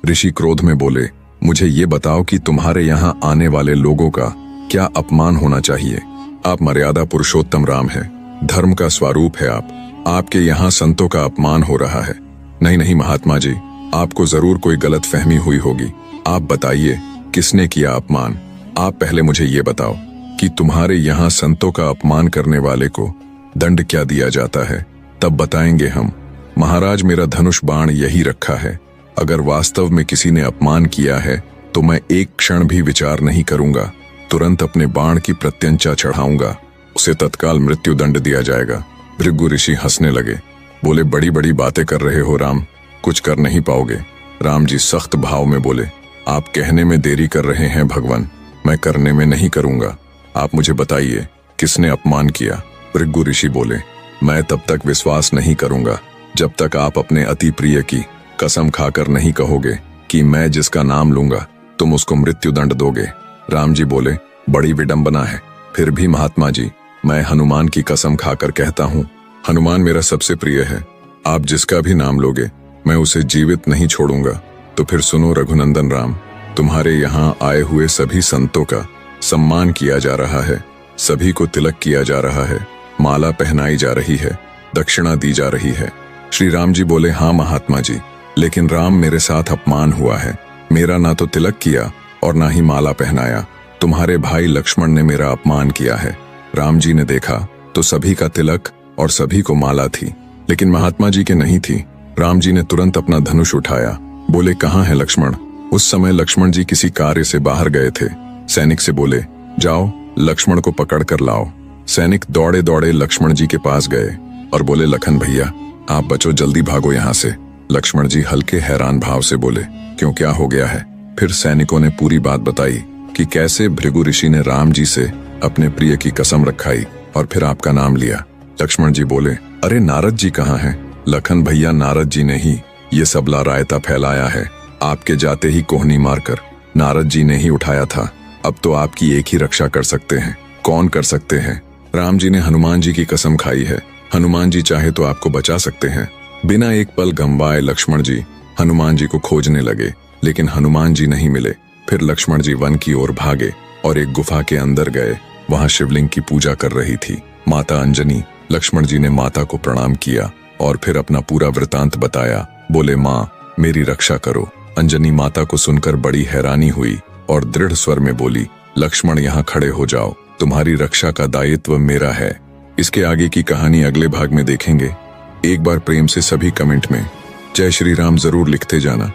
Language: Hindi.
ऋषि क्रोध में बोले, मुझे ये बताओ कि तुम्हारे यहाँ आने वाले लोगों का क्या अपमान होना चाहिए। आप मर्यादा पुरुषोत्तम राम है, धर्म का स्वरूप है आपके यहाँ संतों का अपमान हो रहा है। नहीं नहीं महात्मा जी, आपको जरूर कोई गलत फहमी हुई होगी। आप बताइए किसने किया अपमान। आप पहले मुझे ये बताओ कि तुम्हारे यहाँ संतों का अपमान करने वाले को दंड क्या दिया जाता है, तब बताएंगे हम। महाराज, मेरा धनुष बाण यही रखा है। अगर वास्तव में किसी ने अपमान किया है तो मैं एक क्षण भी विचार नहीं करूंगा, तुरंत अपने बाण की प्रत्यंचा चढ़ाऊंगा, उसे तत्काल मृत्यु दंड दिया जाएगा। भृगु ऋषि हंसने लगे, बोले, बड़ी बड़ी बातें कर रहे हो राम, कुछ कर नहीं पाओगे। राम जी सख्त भाव में बोले, आप कहने में देरी कर रहे हैं भगवान, मैं करने में नहीं करूंगा। आप मुझे बताइए किसने अपमान किया। भृगु ऋषि बोले, मैं तब तक विश्वास नहीं करूंगा जब तक आप अपने अति प्रिय की कसम खाकर नहीं कहोगे कि मैं जिसका नाम लूंगा तुम उसको मृत्यु दंड दोगे। राम जी बोले, बड़ी विडंबना है। फिर भी महात्मा जी, मैं हनुमान की कसम खाकर कहता हूँ, हनुमान मेरा सबसे प्रिय है। आप जिसका भी नाम लोगे मैं उसे जीवित नहीं छोड़ूंगा। तो फिर सुनो रघुनंदन राम, तुम्हारे यहाँ आए हुए सभी संतों का सम्मान किया जा रहा है, सभी को तिलक किया जा रहा है, माला पहनाई जा रही है, दक्षिणा दी जा रही है। श्री राम जी बोले, हाँ महात्मा जी, लेकिन राम मेरे साथ अपमान हुआ है। मेरा ना तो तिलक किया और ना ही माला पहनाया। तुम्हारे भाई लक्ष्मण ने मेरा अपमान किया है। राम जी ने देखा तो सभी का तिलक और सभी को माला थी, लेकिन महात्मा जी के नहीं थी। राम जी ने तुरंत अपना धनुष उठाया, बोले, कहाँ है लक्ष्मण। उस समय लक्ष्मण जी किसी कार्य से बाहर गए थे। सैनिक से बोले, जाओ लक्ष्मण को पकड़ कर लाओ। सैनिक दौड़े दौड़े लक्ष्मण जी के पास गए और बोले, लखन भैया आप बचो, जल्दी भागो यहाँ से। लक्ष्मण जी हल्के हैरान भाव से बोले, क्यों, क्या हो गया है। फिर सैनिकों ने पूरी बात बताई कि कैसे भृगु ऋषि ने राम जी से अपने प्रिय की कसम रखाई और फिर आपका नाम लिया। लक्ष्मण जी बोले, अरे नारद जी कहाँ हैं। लखन भैया, नारद जी ने ही ये सबला रायता फैलाया है। आपके जाते ही कोहनी मारकर नारद जी ने ही उठाया था। अब तो आपकी एक ही रक्षा कर सकते हैं। कौन कर सकते हैं। राम जी ने हनुमान जी की कसम खाई है, हनुमान जी चाहे तो आपको बचा सकते हैं। बिना एक पल गंवाए लक्ष्मण जी हनुमान जी को खोजने लगे, लेकिन हनुमान जी नहीं मिले। फिर लक्ष्मण जी वन की ओर भागे और एक गुफा के अंदर गए। वहां शिवलिंग की पूजा कर रही थी माता अंजनी। लक्ष्मण जी ने माता को प्रणाम किया और फिर अपना पूरा वृतांत बताया। बोले, माँ मेरी रक्षा करो। अंजनी माता को सुनकर बड़ी हैरानी हुई और दृढ़ स्वर में बोली, लक्ष्मण यहाँ खड़े हो जाओ, तुम्हारी रक्षा का दायित्व मेरा है। इसके आगे की कहानी अगले भाग में देखेंगे। एक बार प्रेम से सभी कमेंट में जय श्री राम जरूर लिखते जाना।